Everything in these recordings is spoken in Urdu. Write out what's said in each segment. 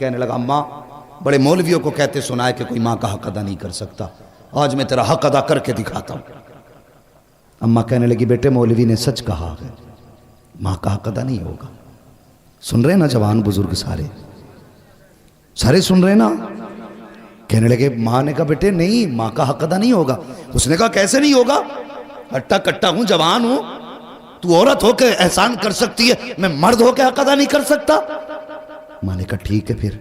کہنے لگا اماں بڑے مولویوں کو کہتے سنا ہے کہ کوئی ماں کا حق ادا نہیں کر سکتا، آج میں تیرا حق ادا کر کے دکھاتا ہوں۔ اماں کہنے لگی بیٹے مولوی نے سچ کہا ہے، ماں کا حق ادا نہیں ہوگا۔ سن رہے نا جوان بزرگ سارے سن رہے نا؟ کہنے لگے ماں نے کہا بیٹے نہیں، ماں کا حق ادا نہیں ہوگا۔ اس نے کہا کیسے نہیں ہوگا؟ ہٹا کٹا ہوں، جوان ہوں، تو عورت ہو کے احسان کر سکتی ہے، میں مرد ہو کے حق ادا نہیں کر سکتا؟ ماں نے کہا ٹھیک ہے پھر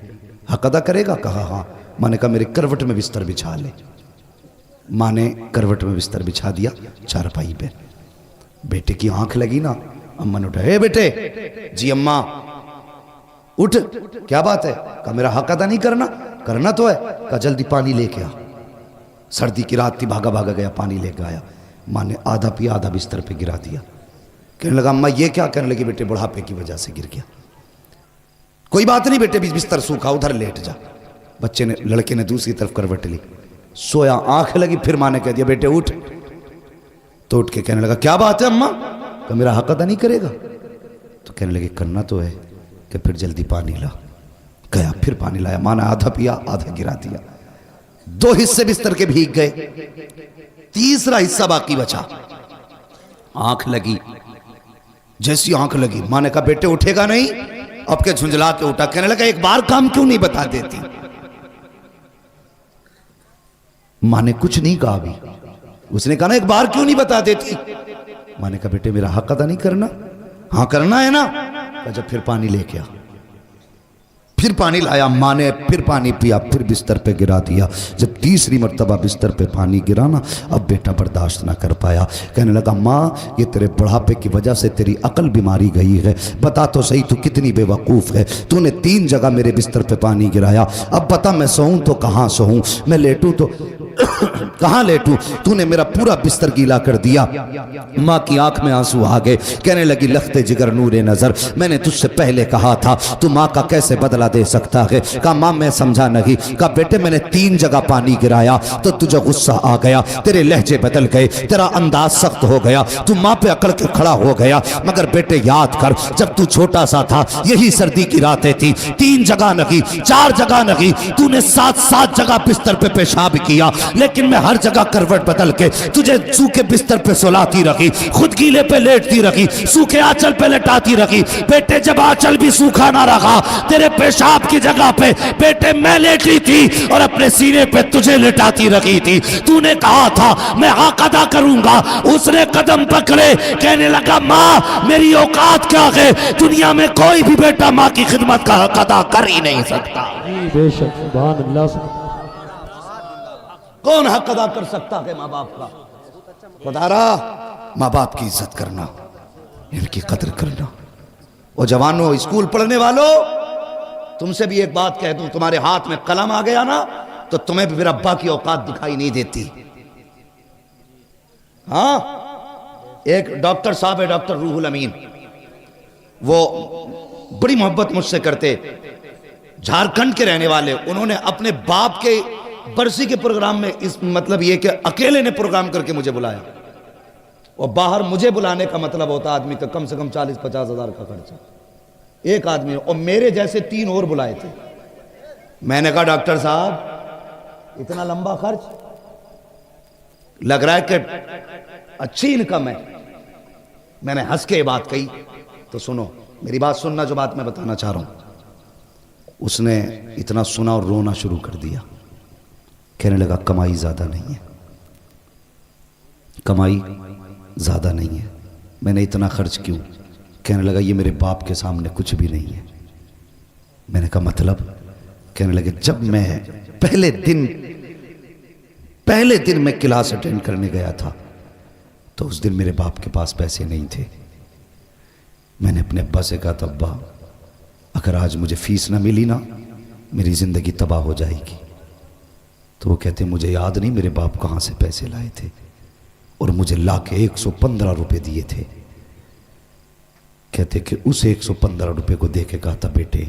حق ادا کرے گا؟ کہا ہاں۔ ماں نے کہا میرے کروٹ میں بستر بچھا لے۔ ماں نے کروٹ میں بستر بچھا دیا چارپائی پہ۔ بیٹے کی آنکھ لگی نا، اماں نے اٹھا، اے بیٹے۔ جی اماں۔ اٹھ، کیا بات ہے؟ کہا میرا حق ادا نہیں کرنا؟ کرنا تو ہے۔ کہا جلدی پانی لے کے آ۔ سردی کی رات تھی، بھاگا بھاگا گیا، پانی لے کے آیا۔ ماں نے آدھا پیا، آدھا بستر پہ گرا دیا۔ کہنے لگا اماں یہ کیا؟ کہنے لگی بیٹے بڑھاپے کی وجہ سے گر گیا۔ کوئی بات نہیں بیٹے، بستر سوکھا، ادھر لیٹ جا۔ بچے نے، لڑکے نے دوسری طرف کروٹ لی، سویا، آنکھ لگی، پھر ماں نے کہہ دیا بیٹے اٹھ۔ تو اٹھ کے کہنے لگا کیا بات ہے اماں؟ کہ میرا حق ادا نہیں کرے گا؟ تو کہنے لگے کرنا تو ہے، کہ پھر جلدی پانی لا۔ گیا، پھر پانی لایا، ماں نے آدھا پیا، آدھا گرا دیا۔ 2 حصے بستر کے بھیگ گئے، تیسرا حصہ باقی بچا۔ آنکھ لگی، جیسی آنکھ لگی ماں نے کہا بیٹے اٹھے گا نہیں؟ اب کے جھنجلا کے اٹھا۔ کہنے لگا ایک بار کام کیوں نہیں بتا دیتی؟ ماں نے کچھ نہیں کہا بھی، اس نے کہا نا ایک بار کیوں نہیں بتا دیتی؟ ماں نے کہا بیٹے میرا حق ادا نہیں کرنا؟ ہاں کرنا ہے نا۔ کہا جب پھر پانی لے کے آ۔ پھر پانی لایا، ماں نے پھر پانی پیا، پھر بستر پہ گرا دیا۔ جب تیسری مرتبہ بستر پہ پانی گرا نا، اب بیٹا برداشت نہ کر پایا، کہنے لگا ماں یہ تیرے بڑھاپے کی وجہ سے تیری عقل بیماری گئی ہے، بتا تو صحیح تو کتنی بے وقوف ہے، تو نے 3 جگہ میرے بستر پہ پانی گرایا، اب بتا میں سوؤں تو کہاں سوؤں، میں لیٹوں تو کہاں لیٹوں، تو نے میرا پورا بستر گیلا کر دیا۔ ماں کی آنکھ میں آنسو آ گئے، کہنے لگی لختے جگر نور نظر، میں نے تجھ سے پہلے کہا تھا تو ماں کا کیسے بدلہ دے سکتا ہے؟ کہا ماں میں سمجھا نہیں۔ کہا بیٹے میں نے 3 جگہ پانی گرایا تو تجھے غصہ آ گیا، تیرے لہجے بدل گئے، تیرا انداز سخت ہو گیا، تو ماں پہ اکڑ کے کھڑا ہو گیا۔ مگر بیٹے یاد کر جب تو چھوٹا سا تھا یہی سردی کی راتیں تھی، 3 جگہ نہیں 4 جگہ نہیں، تو نے 7 جگہ بستر پہ پیشاب کیا، لیکن میں ہر جگہ کروٹ بدل کے تجھے سوکھے بستر پہ سلاتی رکھی، خود گیلے پہ لیٹتی رکھی، سوکھے آنچل پہ لٹاتی رکھی۔ بیٹے جب آنچل بھی سوکھا نہ رہا، تیرے پیشاب کی جگہ پہ بیٹے میں لیٹی تھی اور اپنے سینے پہ تجھے لٹاتی رکھی تھی۔ تو نے کہا تھا میں حق ادا کروں گا، اس نے قدم پکڑے، کہنے لگا ماں میری اوقات کیا ہے، دنیا میں کوئی بھی بیٹا ماں کی خدمت کا حق ادا کر ہی نہیں سکتا۔ بے شک سبحان اللہ۔ کون حق ادا کر سکتا ہے ماں باپ کا؟ خدا را ماں باپ کی عزت کرنا، ان کی قدر کرنا۔ اور جوانوں، اسکول پڑھنے والوں، تم سے بھی ایک بات کہہ دوں، تمہارے ہاتھ میں قلم آ گیا نا تو تمہیں بھی پھر ابا کی اوقات دکھائی نہیں دیتی۔ ہاں، ایک ڈاکٹر صاحب ہے، ڈاکٹر روح الامین، وہ بڑی محبت مجھ سے کرتے، جھارکھنڈ کے رہنے والے، انہوں نے اپنے باپ کے برسی کے پروگرام میں اس مطلب یہ کہ اکیلے نے پروگرام کر کے مجھے بلایا، اور باہر مجھے بلانے کا مطلب ہوتا آدمی کا کم سے کم 40-50 ہزار کا خرچہ، ایک آدمی، اور میرے جیسے 3 اور بلائے تھے۔ میں نے کہا ڈاکٹر صاحب اتنا لمبا خرچ، لگ رہا ہے کہ اچھی انکم ہے۔ میں نے ہنس کے یہ بات کہی تو سنو میری بات سننا، جو بات میں بتانا چاہ رہا ہوں۔ اس نے اتنا سنا اور رونا شروع کر دیا، کہنے لگا کمائی زیادہ نہیں ہے، کمائی زیادہ نہیں ہے، میں نے اتنا خرچ کیوں؟ کہنے لگا یہ میرے باپ کے سامنے کچھ بھی نہیں ہے۔ میں نے کہا مطلب؟ کہنے لگے جب میں پہلے دن میں کلاس اٹینڈ کرنے گیا تھا تو اس دن میرے باپ کے پاس پیسے نہیں تھے۔ میں نے اپنے ابا سے کہا تھا ابا اگر آج مجھے فیس نہ ملی نا میری زندگی تباہ ہو جائے گی۔ تو وہ کہتے مجھے یاد نہیں میرے باپ کہاں سے پیسے لائے تھے، اور مجھے لا کے 115 روپے دیے تھے۔ کہتے کہ اس 115 روپے کو دے کے کہا تھا بیٹے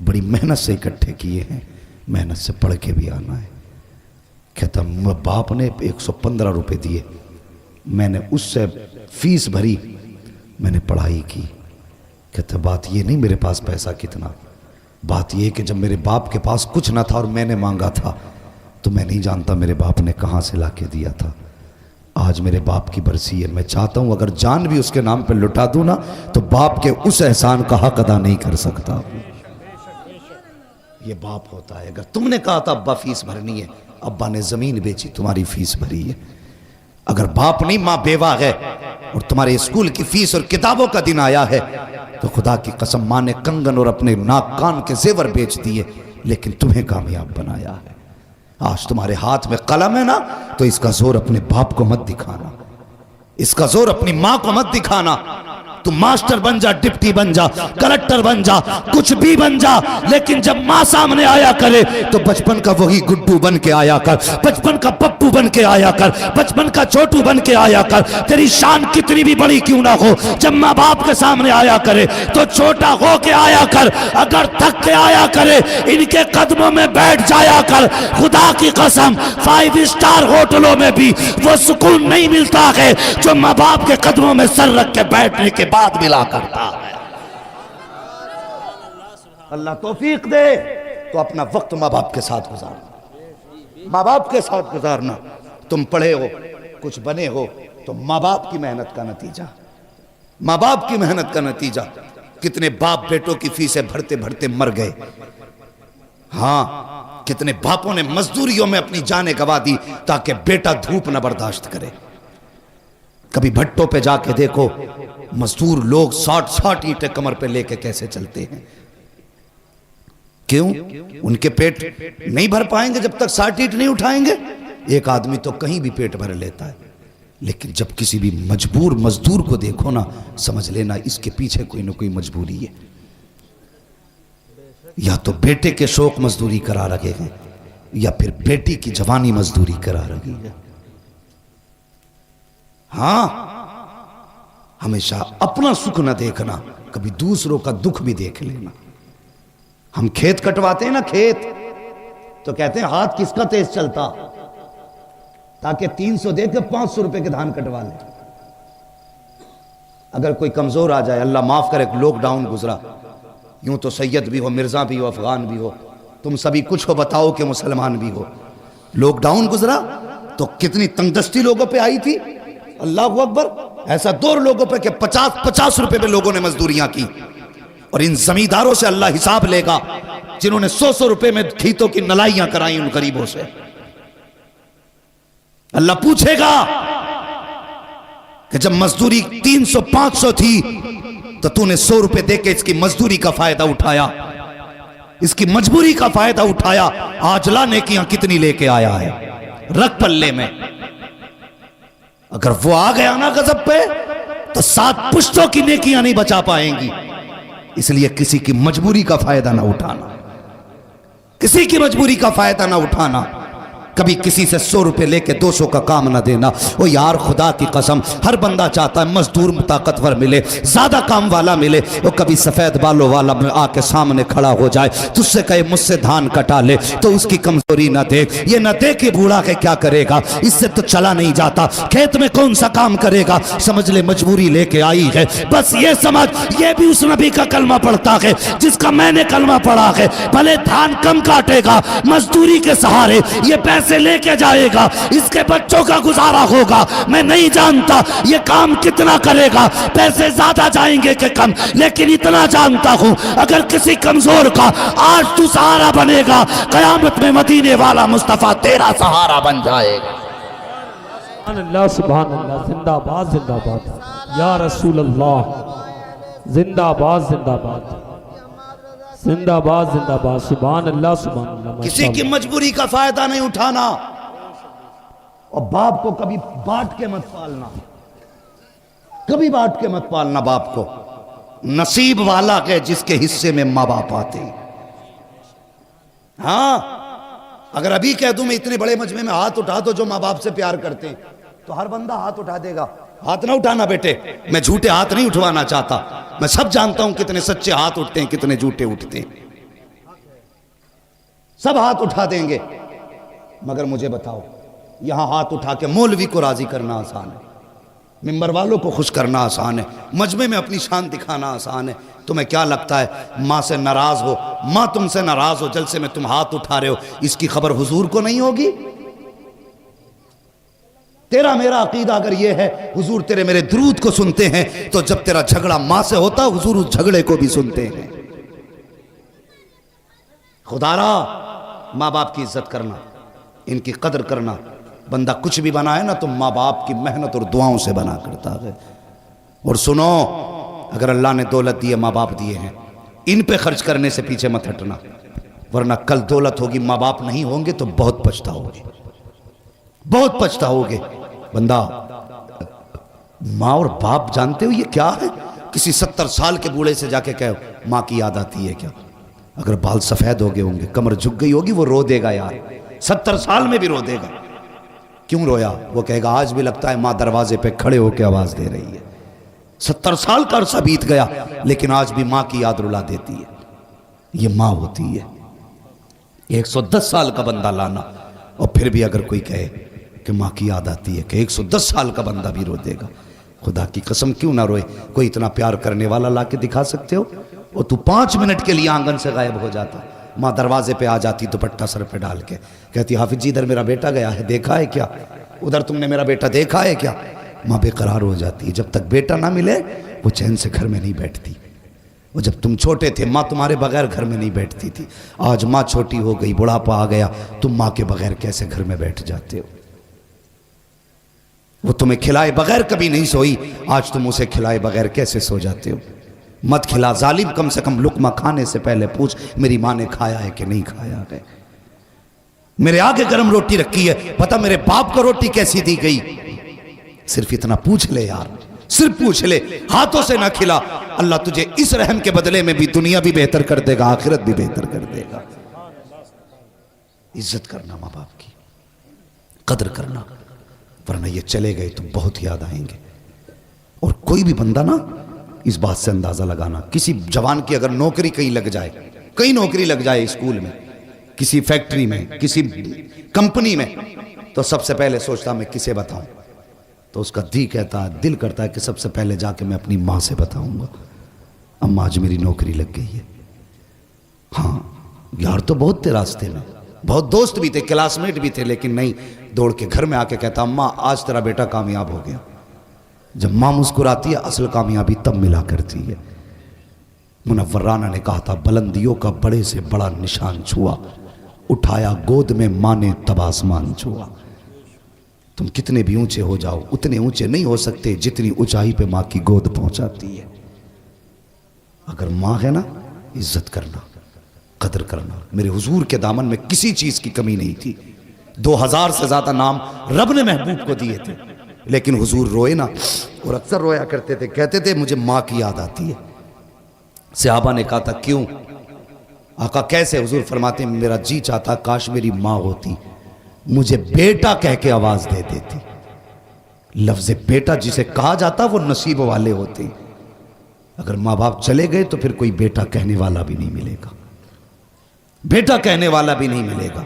بڑی محنت سے اکٹھے کیے ہیں، محنت سے پڑھ کے بھی آنا ہے۔ کہتا باپ نے 115 روپے دیے، میں نے اس سے فیس بھری، میں نے پڑھائی کی۔ کہتا بات یہ نہیں میرے پاس پیسہ کتنا، بات یہ کہ جب میرے باپ کے پاس کچھ نہ تھا اور میں نے مانگا تھا تو میں نہیں جانتا میرے باپ نے کہاں سے لا کے دیا تھا. آج میرے باپ کی برسی ہے, میں چاہتا ہوں اگر جان بھی اس کے نام پہ لٹا دوں نا تو باپ کے اس احسان کا حق ادا نہیں کر سکتا. یہ باپ ہوتا ہے. اگر تم نے کہا تھا ابا فیس بھرنی ہے, ابا نے زمین بیچی تمہاری فیس بھری ہے. اگر باپ نہیں ماں بیوہ ہے اور تمہارے اسکول کی فیس اور کتابوں کا دن آیا ہے تو خدا کی قسم ماں نے کنگن اور اپنے ناک کان کے زیور بیچ دیے لیکن تمہیں کامیاب بنایا ہے. آج تمہارے ہاتھ میں قلم ہے نا تو اس کا زور اپنے باپ کو مت دکھانا, اس کا زور اپنی ماں کو مت دکھانا. تم ماسٹر بن جا, ڈپٹی بن جا, کلکٹر بن جا, کچھ بھی بن جا, لیکن جب ماں سامنے آیا کرے تو بچپن کا وہی گڈو بن کے آیا کر, بچپن کا پپو بن کے آیا کر, بچپن کا چھوٹو بن کے آیا کر. تیری شان کتنی بھی بڑی کیوں نہ ہو, جب ماں باپ کے سامنے آیا کرے تو چھوٹا ہو کے آیا کر. اگر تھک کے آیا کرے ان کے قدموں میں بیٹھ جایا کر. خدا کی قسم 5 اسٹار ہوٹلوں میں بھی وہ سکون نہیں ملتا ہے جو ماں باپ کے قدموں میں سر رکھ کے بیٹھنے کے بعد ملا کرتا ہے. اللہ توفیق دے تو اپنا وقت ماں باپ کے ساتھ گزارنا, ماں باپ کے ساتھ گزارنا. تم پڑھے ہو, کچھ بنے ہو تو ماں باپ کی محنت کا نتیجہ, ماں باپ کی محنت کا نتیجہ. کتنے باپ بیٹوں کی فیسیں بھرتے بھرتے مر گئے. ہاں, کتنے باپوں نے مزدوریوں میں اپنی جانیں گوا دی تاکہ بیٹا دھوپ نہ برداشت کرے. کبھی بھٹوں پہ جا کے دیکھو مزدور لوگ 60 اینٹیں کمر پہ لے کے کیسے چلتے ہیں. کیوں؟ ان کے پیٹ نہیں بھر پائیں گے جب تک 60 اینٹ نہیں اٹھائیں گے. ایک آدمی تو کہیں بھی پیٹ بھر لیتا ہے, لیکن جب کسی بھی مجبور مزدور کو دیکھو نا سمجھ لینا اس کے پیچھے کوئی نہ کوئی مجبوری ہے. یا تو بیٹے کے شوق مزدوری کرا رہے ہیں یا پھر بیٹی کی جوانی مزدوری کرا رہی ہے. ہاں, ہمیشہ اپنا سکھ نہ دیکھنا, کبھی دوسروں کا دکھ بھی دیکھ لینا. ہم کھیت کٹواتے ہیں نا, کھیت تو کہتے ہیں ہاتھ کس کا تیز چلتا, تاکہ 300 دے کے 500 روپے کے دھان کٹوا لے. اگر کوئی کمزور آ جائے, اللہ معاف کرے, لاک ڈاؤن گزرا, یوں تو سید بھی ہو, مرزا بھی ہو, افغان بھی ہو, تم سبھی کچھ ہو, بتاؤ کہ مسلمان بھی ہو. لاک ڈاؤن گزرا تو کتنی تنگ دستی لوگوں پہ آئی تھی. اللہ اکبر, ایسا دور لوگوں پہ کہ 50 روپے پہ لوگوں نے مزدوریاں کی. اور ان زمینداروں سے اللہ حساب لے گا جنہوں نے 100 روپے میں کھیتوں کی نلائیاں کرائیں ان غریبوں سے. اللہ پوچھے گا کہ جب مزدوری 300-500 تھی تو تو نے 100 روپے دے کے اس کی مزدوری کا فائدہ اٹھایا, اس کی مجبوری کا فائدہ اٹھایا. آج لا نیکیاں کتنی لے کے آیا ہے, رکھ پلے میں. اگر وہ آ گیا نا غضب پہ تو 7 پشتوں کی نیکیاں نہیں بچا پائیں گی. اس لیے کسی کی مجبوری کا فائدہ نہ اٹھانا, کسی کی مجبوری کا فائدہ نہ اٹھانا. کبھی کسی سے 100 روپے لے کے 200 کا کام نہ دینا. او یار خدا کی قسم, ہر بندہ چاہتا ہے مزدور طاقتور ملے, زیادہ کام والا ملے. وہ کبھی سفید بالوں والا آ کے سامنے کھڑا ہو جائے, تجھ سے کہے مجھ سے دھان کٹا لے, تو اس کی کمزوری نہ دیکھ. یہ نہ دیکھ کہ بوڑھا کے کیا کرے گا, اس سے تو چلا نہیں جاتا, کھیت میں کون سا کام کرے گا. سمجھ لے مجبوری لے کے آئی ہے. بس یہ سمجھ یہ بھی اس نبی کا کلمہ پڑھتا ہے جس کا میں نے کلمہ پڑھا ہے. بھلے دھان کم کاٹے گا, مزدوری کے سہارے یہ پیسے لے کے جائے گا, اس کے بچوں کا گزارا ہوگا. میں نہیں جانتا یہ کام کتنا کرے گا, پیسے زیادہ جائیں گے کہ کم, لیکن اتنا جانتا ہوں اگر کسی کمزور کا آج تو سہارا بنے گا, قیامت میں مدینے والا مصطفیٰ تیرا سہارا بن جائے گا. سبحان اللہ, سبحان اللہ, زندہ باد, زندہ باد یا رسول اللہ, زندہ باد, زندہ باد, زندہ باد, زندہ باد. سبحان اللہ, سبحان اللہ. کسی کی مجبوری کا فائدہ نہیں اٹھانا, اور باپ کو کبھی بانٹ کے مت پالنا, کبھی بانٹ کے مت پالنا باپ کو. نصیب والا ہے جس کے حصے میں ماں باپ آتے ہیں. ہاں, اگر ابھی کہہ دوں میں اتنے بڑے مجمع میں ہاتھ اٹھا دو جو ماں باپ سے پیار کرتے ہیں, تو ہر بندہ ہاتھ اٹھا دے گا. ہاتھ نہ اٹھانا بیٹے, میں جھوٹے ہاتھ نہیں اٹھوانا چاہتا. میں سب جانتا ہوں کتنے سچے ہاتھ اٹھتے ہیں, کتنے جھوٹے اٹھتے ہیں. سب ہاتھ اٹھا دیں گے, مگر مجھے بتاؤ, یہاں ہاتھ اٹھا کے مولوی کو راضی کرنا آسان ہے, ممبر والوں کو خوش کرنا آسان ہے, مجمع میں اپنی شان دکھانا آسان ہے. تمہیں کیا لگتا ہے ماں سے ناراض ہو، ماں تم سے ناراض ہو، جلسے میں تم ہاتھ اٹھا رہے ہو، اس کی خبر حضور کو نہیں ہوگی؟ تیرا میرا عقیدہ اگر یہ ہے حضور تیرے میرے درود کو سنتے ہیں، تو جب تیرا جھگڑا ماں سے ہوتا حضور اس جھگڑے کو بھی سنتے ہیں۔ خدا را ماں باپ کی عزت کرنا، ان کی قدر کرنا۔ بندہ کچھ بھی بنا ہے نا تو ماں باپ کی محنت اور دعاؤں سے بنا کرتا ہے۔ اور سنو، اگر اللہ نے دولت دی ہے، ماں باپ دیے ہیں، ان پہ خرچ کرنے سے پیچھے مت ہٹنا، ورنہ کل دولت ہوگی ماں باپ نہیں ہوں گے تو بہت پچھتاؤ گے، بہت پچھتاؤ گے۔ بندہ ماں اور باپ جانتے ہو یہ کیا ہے؟ کسی 70 سال کے بوڑھے سے جا کے کہو ماں کی یاد آتی ہے کیا؟ اگر بال سفید ہو گئے ہوں گے، کمر جھک گئی ہوگی، وہ رو دے گا یار، 70 سال میں بھی رو دے گا۔ کیوں رویا؟ وہ کہے گا آج بھی لگتا ہے ماں دروازے پہ کھڑے ہو کے آواز دے رہی ہے۔ 70 سال کا عرصہ بیت گیا لیکن آج بھی ماں کی یاد رلا دیتی ہے۔ یہ ماں ہوتی ہے۔ 110 سال کا بندہ لانا اور پھر بھی اگر کوئی کہے کہ ماں کی یاد آتی ہے، کہ 110 سال کا بندہ بھی رو دے گا۔ خدا کی قسم کیوں نہ روئے؟ کوئی اتنا پیار کرنے والا لا کے دکھا سکتے ہو؟ اور تو 5 منٹ کے لیے آنگن سے غائب ہو جاتا، ماں دروازے پہ آ جاتی دوپٹہ سر پہ ڈال کے، کہتی حافظ جی ادھر میرا بیٹا گیا ہے، دیکھا ہے کیا؟ ادھر تم نے میرا بیٹا دیکھا ہے کیا؟ ماں بے قرار ہو جاتی ہے۔ جب تک بیٹا نہ ملے وہ چین سے گھر میں نہیں بیٹھتی۔ وہ جب تم چھوٹے تھے ماں تمہارے بغیر گھر میں نہیں بیٹھتی تھی، آج ماں چھوٹی ہو گئی، بڑھاپا آ گیا، تم ماں کے بغیر کیسے گھر میں بیٹھ جاتے ہو؟ وہ تمہیں کھلائے بغیر کبھی نہیں سوئی، آج تم اسے کھلائے بغیر کیسے سو جاتے ہو؟ مت کھلا ظالم، کم سے کم لقمہ کھانے سے پہلے پوچھ میری ماں نے کھایا ہے کہ نہیں کھایا ہے۔ میرے آگے گرم روٹی رکھی ہے، پتہ میرے باپ کو روٹی کیسی دی گئی؟ صرف اتنا پوچھ لے یار، صرف پوچھ لے، ہاتھوں سے نہ کھلا، اللہ تجھے اس رحم کے بدلے میں بھی دنیا بھی بہتر کر دے گا، آخرت بھی بہتر کر دے گا۔ عزت کرنا ماں باپ کی، قدر کرنا، ورنہ یہ چلے گئے تو بہت یاد آئیں گے۔ اور کوئی بھی بندہ نا اس بات سے اندازہ لگانا، کسی جوان کی اگر نوکری کہیں لگ جائے، کہیں نوکری لگ جائے، اسکول میں، کسی فیکٹری میں، کسی کمپنی میں، تو سب سے پہلے سوچتا میں کسے بتاؤں؟ تو اس کا دل کرتا ہے کہ سب سے پہلے جا کے میں اپنی ماں سے بتاؤں گا، اماں آج میری نوکری لگ گئی ہے۔ ہاں یار تو بہت تھے راستے میں، بہت دوست بھی تھے، کلاس میٹ بھی تھے، لیکن نہیں، دوڑ کے گھر میں آ کے کہتا اماں آج تیرا بیٹا کامیاب ہو گیا۔ جب ماں مسکراتی ہے اصل کامیابی تب ملا کرتی ہے۔ منور رانا نے کہا تھا بلندیوں کا بڑے سے بڑا نشان چھوا، اٹھایا گود میں ماں نے تب آسمان چھوا۔ تم کتنے بھی اونچے ہو جاؤ اتنے اونچے نہیں ہو سکتے جتنی اونچائی پہ ماں کی گود پہنچاتی ہے۔ اگر ماں ہے نا، عزت کرنا، قدر کرنا۔ میرے حضور کے دامن میں کسی چیز کی کمی نہیں تھی، 2000 سے زیادہ نام رب نے محبوب کو دیے تھے، لیکن حضور روئے نا، اور اکثر رویا کرتے تھے، کہتے تھے مجھے ماں کی یاد آتی ہے۔ صحابہ نے کہا تھا کیوں؟ آقا کیسے؟ حضور فرماتے ہیں میرا جی چاہتا کاش میری ماں ہوتی، مجھے بیٹا کہہ کے آواز دے دیتی۔ لفظ بیٹا جسے کہا جاتا وہ نصیب والے ہوتے ہیں، اگر ماں باپ چلے گئے تو پھر کوئی بیٹا کہنے والا بھی نہیں ملے گا، بیٹا کہنے والا بھی نہیں ملے گا۔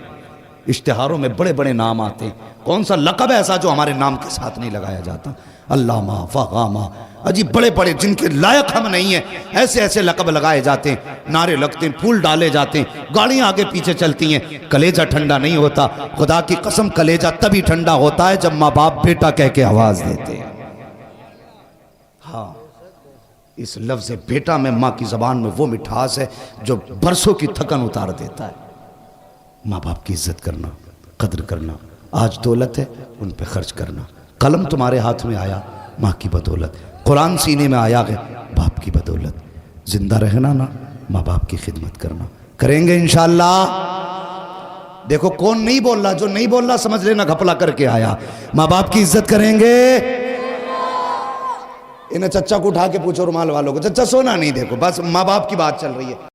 اشتہاروں میں بڑے بڑے نام آتے ہیں، کون سا لقب ایسا جو ہمارے نام کے ساتھ نہیں لگایا جاتا؟ علامہ، فغامہ، عجیب بڑے بڑے جن کے لائق ہم نہیں ہیں، ایسے ایسے لقب لگائے جاتے ہیں، نعرے لگتے ہیں، پھول ڈالے جاتے ہیں، گاڑیاں آگے پیچھے چلتی ہیں، کلیجہ ٹھنڈا نہیں ہوتا۔ خدا کی قسم کلیجہ تبھی ٹھنڈا ہوتا ہے جب ماں باپ بیٹا کہہ کے آواز دیتے ہیں۔ ہاں، اس لفظ بیٹا میں ماں کی زبان میں وہ مٹھاس ہے جو برسوں کی تھکن اتار دیتا ہے۔ ماں باپ کی عزت کرنا، قدر کرنا۔ آج دولت ہے ان پہ خرچ کرنا۔ قلم تمہارے ہاتھ میں آیا ماں کی بدولت، قرآن سینے میں آیا ہے باپ کی بدولت۔ زندہ رہنا نا، ماں باپ کی خدمت کرنا، کریں گے انشاءاللہ۔ دیکھو کون نہیں بول رہا، جو نہیں بول رہا سمجھ لینا گھپلا کر کے آیا۔ ماں باپ کی عزت کریں گے۔ انہیں چچا کو اٹھا کے پوچھو رومال والوں کو، چچا سونا نہیں، دیکھو بس ماں باپ کی بات چل رہی ہے۔